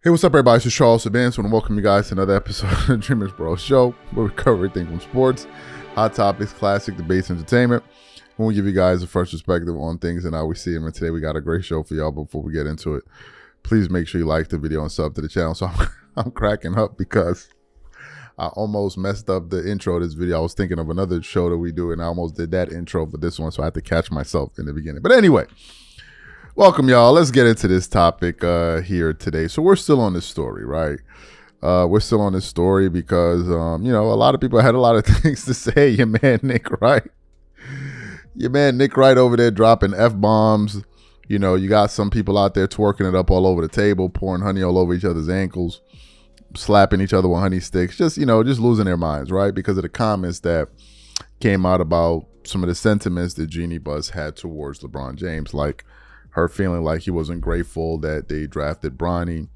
Hey, what's up, everybody? This is Charles Sabans. I want to welcome you guys to another episode of the DREAMERSPRO show, where we cover everything from sports, hot topics, classic debates, entertainment. And we give you guys a fresh perspective on things and how we see them. And today we got a great show for y'all. Before we get into it, please make sure you like the video and sub to the channel. So I'm cracking up because I almost messed up the intro to this video. I was thinking of another show that we do, and I almost did that intro for this one, so I had to catch myself in the beginning. But anyway, welcome, y'all. Let's get into this topic here today. So we're still on this story, right? We're still on this story because, you know, a lot of people had a lot of things to say. Your man Nick Wright. Your man Nick Wright over there dropping F-bombs. You know, you got some people out there twerking it up all over the table, pouring honey all over each other's ankles, slapping each other with honey sticks, just, you know, just losing their minds, right? Because of the comments that came out about some of the sentiments that Jeanie Buss had towards LeBron James, like her feeling like he wasn't grateful that they drafted Bronny.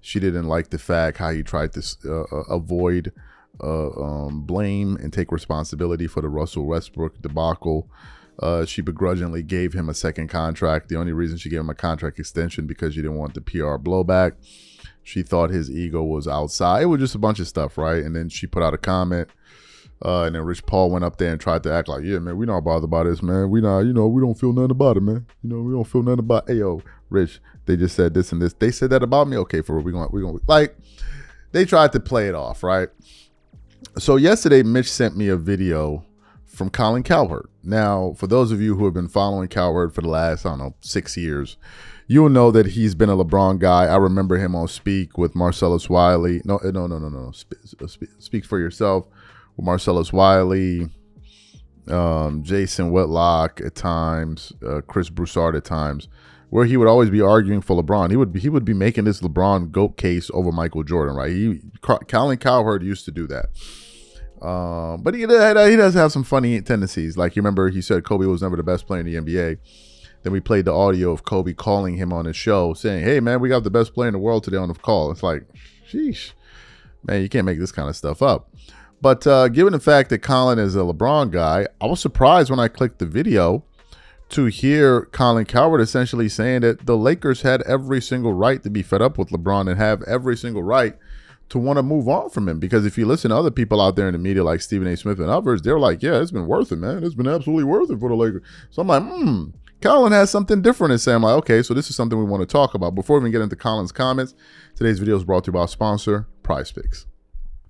She didn't like the fact how he tried to avoid blame and take responsibility for the Russell Westbrook debacle. She begrudgingly gave him a second contract. The only reason she gave him a contract extension because she didn't want the PR blowback. She thought his ego was outside. It was just a bunch of stuff, right? And then she put out a comment. And then Rich Paul went up there and tried to act like, yeah, man, we not bothered by this, man. We not, you know, we don't feel nothing about it, man. You know, we don't feel nothing about, hey, yo, Rich, they just said this and this. They said that about me? Okay, for real, we're going, like, they tried to play it off, right? So yesterday, Mitch sent me a video from Colin Cowherd. Now, for those of you who have been following Cowherd for the last, I don't know, 6 years, you'll know that he's been a LeBron guy. I remember him on Speak with Marcellus Wiley. No. Speak for Yourself with Marcellus Wiley, Jason Whitlock at times, Chris Broussard at times, where he would always be arguing for LeBron. He would be making this LeBron GOAT case over Michael Jordan, right? Colin Cowherd used to do that. But he does have some funny tendencies. Like, you remember he said Kobe was never the best player in the NBA. Then we played the audio of Kobe calling him on his show saying, hey, man, we got the best player in the world today on the call. It's like, sheesh, man, you can't make this kind of stuff up. But given the fact that Colin is a LeBron guy, I was surprised when I clicked the video to hear Colin Cowherd essentially saying that the Lakers had every single right to be fed up with LeBron and have every single right to want to move on from him. Because if you listen to other people out there in the media like Stephen A. Smith and others, they're like, yeah, it's been worth it, man. It's been absolutely worth it for the Lakers. So I'm like, Colin has something different to say. I'm like, okay, so this is something we want to talk about. Before we even get into Colin's comments, today's video is brought to you by our sponsor, PrizePicks.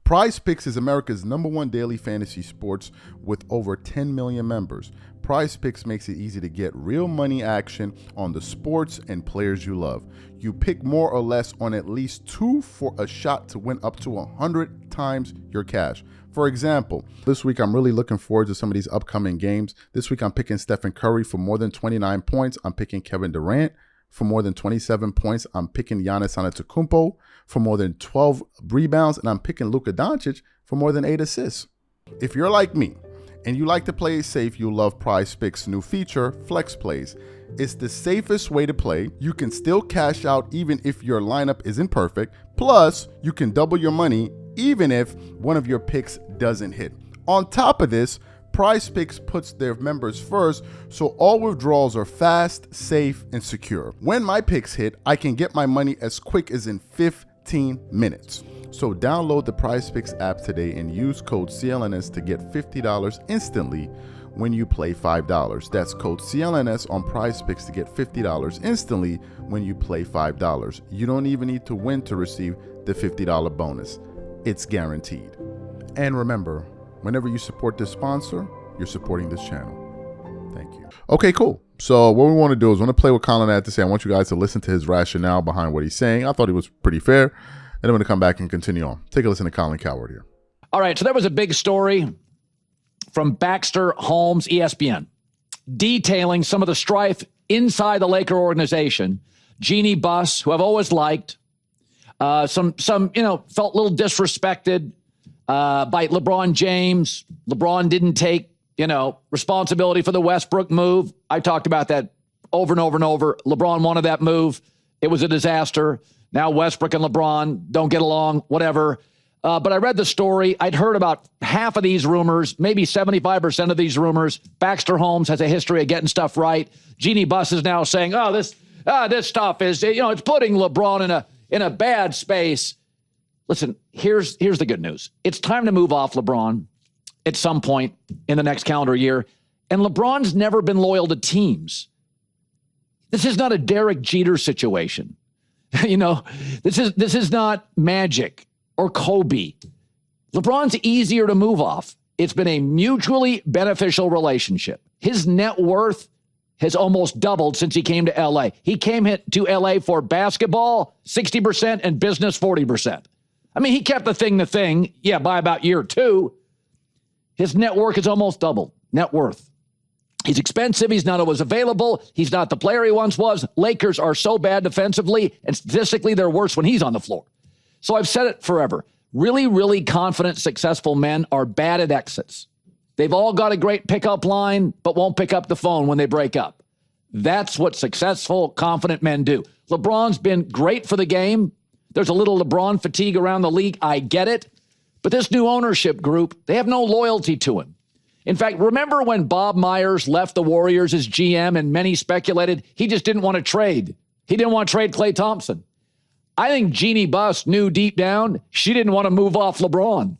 PrizePicks is America's #1 daily fantasy sports with over 10 million members. PrizePicks makes it easy to get real money action on the sports and players you love. You pick more or less on at least 2 for a shot to win up to 100 times your cash. For example, this week I'm really looking forward to some of these upcoming games. This week I'm picking Stephen Curry for more than 29 points. I'm picking Kevin Durant for more than 27 points. I'm picking Giannis Antetokounmpo for more than 12 rebounds. And I'm picking Luka Doncic for more than 8 assists. If you're like me and you like to play it safe, you'll love PrizePicks' new feature, Flex Plays. It's the safest way to play. You can still cash out even if your lineup isn't perfect. Plus, you can double your money even if one of your picks doesn't hit. On top of this, PrizePicks puts their members first, so all withdrawals are fast, safe, and secure. When my picks hit, I can get my money as quick as in 15 minutes. So download the PrizePicks app today and use code CLNS to get $50 instantly when you play $5. That's code CLNS on PrizePicks to get $50 instantly when you play $5. You don't even need to win to receive the $50 bonus. It's guaranteed. And remember, whenever you support this sponsor, you're supporting this channel. Thank you. Okay, cool. So what we want to do is want to play what Colin had to say. I want you guys to listen to his rationale behind what he's saying. I thought he was pretty fair. And I'm going to come back and continue on. Take a listen to Colin Cowherd here. All right, so there was a big story from Baxter Holmes, ESPN, detailing some of the strife inside the Laker organization. Jeanie Buss, who I've always liked, some felt a little disrespected by LeBron James. LeBron didn't take, responsibility for the Westbrook move. I talked about that over and over and over. LeBron wanted that move. It was a disaster. Now Westbrook and LeBron don't get along, whatever. But I read the story. I'd heard about half of these rumors, maybe 75% of these rumors. Baxter Holmes has a history of getting stuff right. Jeanie Buss is now saying, this stuff is, it's putting LeBron in a bad space. Listen, here's the good news. It's time to move off LeBron at some point in the next calendar year. And LeBron's never been loyal to teams. This is not a Derek Jeter situation. This is not Magic or Kobe. LeBron's easier to move off. It's been a mutually beneficial relationship. His net worth has almost doubled since he came to LA. He came to LA for basketball, 60%, and business, 40%. I mean, he kept the thing, by about year 2. His net worth is almost doubled. Net worth. He's expensive. He's not always available. He's not the player he once was. Lakers are so bad defensively, and statistically, they're worse when he's on the floor. So I've said it forever. Really, really confident, successful men are bad at exits. They've all got a great pickup line, but won't pick up the phone when they break up. That's what successful, confident men do. LeBron's been great for the game. There's a little LeBron fatigue around the league. I get it. But this new ownership group, they have no loyalty to him. In fact, remember when Bob Myers left the Warriors as GM and many speculated he just didn't want to trade. He didn't want to trade Klay Thompson. I think Jeanie Buss knew deep down she didn't want to move off LeBron.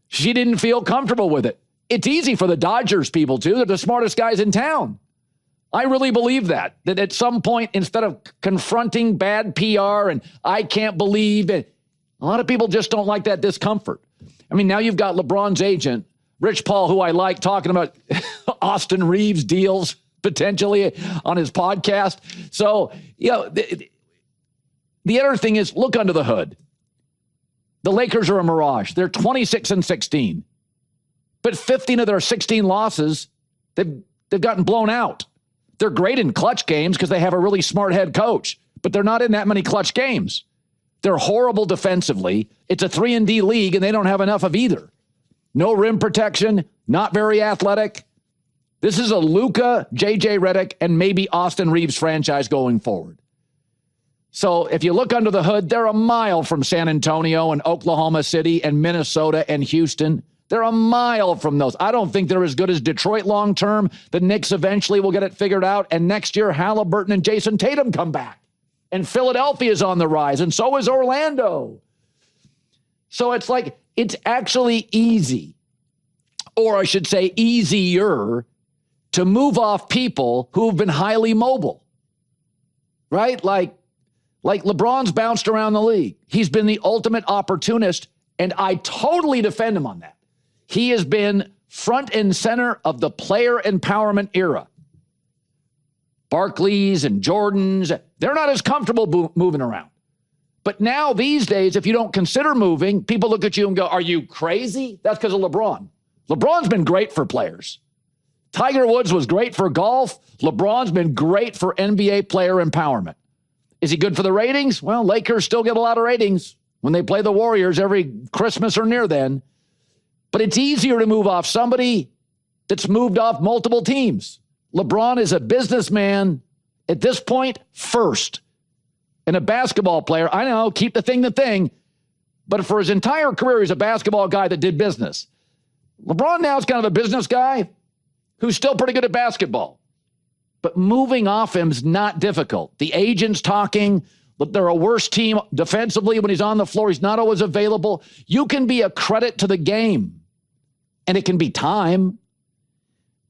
She didn't feel comfortable with it. It's easy for the Dodgers people, too. They're the smartest guys in town. I really believe that at some point, instead of confronting bad PR and I can't believe it, a lot of people just don't like that discomfort. I mean, now you've got LeBron's agent, Rich Paul, who I like, talking about Austin Reeves deals potentially on his podcast. So, the other thing is, look under the hood. The Lakers are a mirage. They're 26-16. But 15 of their 16 losses, they've gotten blown out. They're great in clutch games because they have a really smart head coach, but they're not in that many clutch games. They're horrible defensively. It's a 3-and-D league, and they don't have enough of either. No rim protection, not very athletic. This is a Luka, J.J. Redick, and maybe Austin Reeves franchise going forward. So if you look under the hood, they're a mile from San Antonio and Oklahoma City and Minnesota and Houston. They're a mile from those. I don't think they're as good as Detroit long term. The Knicks eventually will get it figured out. And next year, Halliburton and Jason Tatum come back. And Philadelphia is on the rise, and so is Orlando. So it's like, it's actually easy, or I should say easier, to move off people who have been highly mobile, right? Like LeBron's bounced around the league. He's been the ultimate opportunist, and I totally defend him on that. He has been front and center of the player empowerment era. Barclays and Jordans, they're not as comfortable moving around. But now, these days, if you don't consider moving, people look at you and go, are you crazy? That's because of LeBron. LeBron's been great for players. Tiger Woods was great for golf. LeBron's been great for NBA player empowerment. Is he good for the ratings? Well, Lakers still get a lot of ratings when they play the Warriors every Christmas or near then. But it's easier to move off somebody that's moved off multiple teams. LeBron is a businessman at this point first. And a basketball player, I know, keep the thing. But for his entire career, he's a basketball guy that did business. LeBron now is kind of a business guy who's still pretty good at basketball. But moving off him is not difficult. The agent's talking, but they're a worse team defensively when he's on the floor. He's not always available. You can be a credit to the game, and it can be time.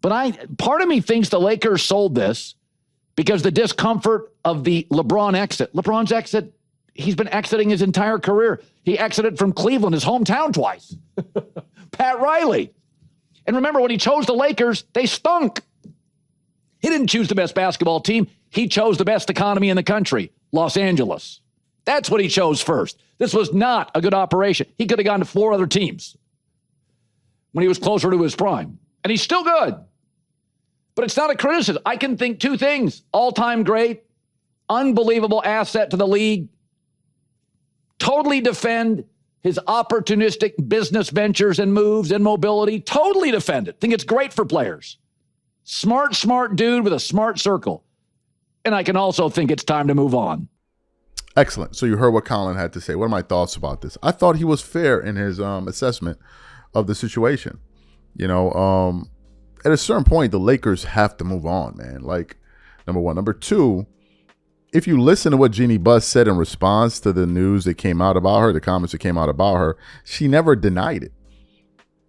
But part of me thinks the Lakers sold this because the discomfort of the LeBron exit. LeBron's exit, he's been exiting his entire career. He exited from Cleveland, his hometown, twice. Pat Riley. And remember, when he chose the Lakers, they stunk. He didn't choose the best basketball team. He chose the best economy in the country, Los Angeles. That's what he chose first. This was not a good operation. He could have gone to 4 other teams when he was closer to his prime. And he's still good. But it's not a criticism. I can think 2 things. All-time great, unbelievable asset to the league. Totally defend his opportunistic business ventures and moves and mobility. Totally defend it. Think it's great for players. Smart dude with a smart circle. And I can also think it's time to move on. Excellent. So you heard what Colin had to say. What are my thoughts about this? I thought he was fair in his assessment of the situation. At a certain point, the Lakers have to move on, man. Like, number one. Number two, if you listen to what Jeanie Buss said in response to the news that came out about her, the comments that came out about her, she never denied it.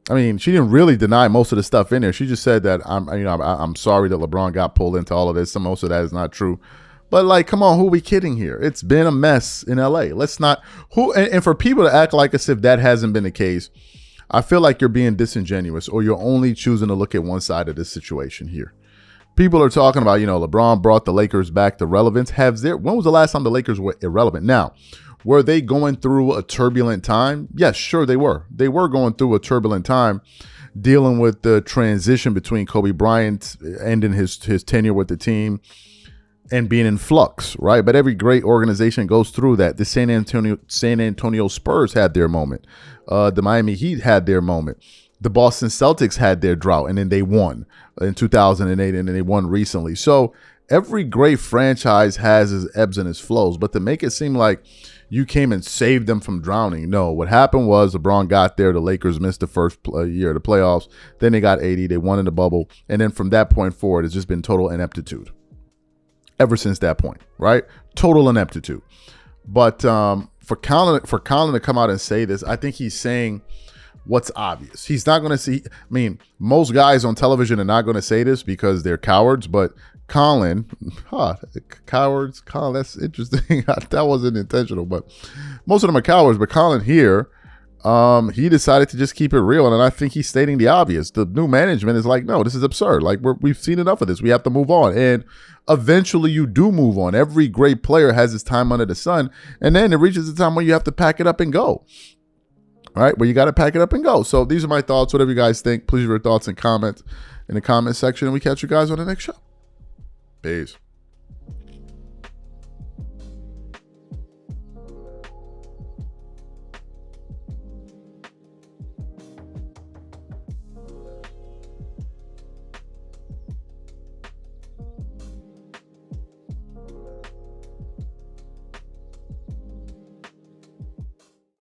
I mean, she didn't really deny most of the stuff in there. She just said that I'm sorry that LeBron got pulled into all of this. Most of that is not true. But like, come on, who are we kidding here? It's been a mess in LA. Let's not and for people to act like as if that hasn't been the case, I feel like you're being disingenuous, or you're only choosing to look at one side of this situation here. People are talking about, LeBron brought the Lakers back to relevance. When was the last time the Lakers were irrelevant? Now, were they going through a turbulent time? Yes, sure they were. They were going through a turbulent time, dealing with the transition between Kobe Bryant ending his tenure with the team and being in flux, right? But every great organization goes through that. The San Antonio Spurs had their moment. The Miami Heat had their moment. The Boston Celtics had their drought, and then they won in 2008, and then they won recently. So every great franchise has its ebbs and its flows, but to make it seem like you came and saved them from drowning, no. What happened was LeBron got there. The Lakers missed the first year of the playoffs. Then they got 80. They won in the bubble. And then from that point forward, it's just been total ineptitude ever since that point, right? Total ineptitude. But for Colin to come out and say this, I think he's saying what's obvious. He's not going to see. I mean, most guys on television are not going to say this because they're cowards, but Colin, cowards, Colin, that's interesting. That wasn't intentional, but most of them are cowards. But Colin here, he decided to just keep it real. And I think he's stating the obvious. The new management is like, no, this is absurd. Like, we've seen enough of this. We have to move on. And eventually you do move on. Every great player has his time under the sun. And then it reaches the time where you have to pack it up and go. All right, where you got to pack it up and go. So these are my thoughts. Whatever you guys think, please leave your thoughts and comments in the comment section. And we catch you guys on the next show. Peace.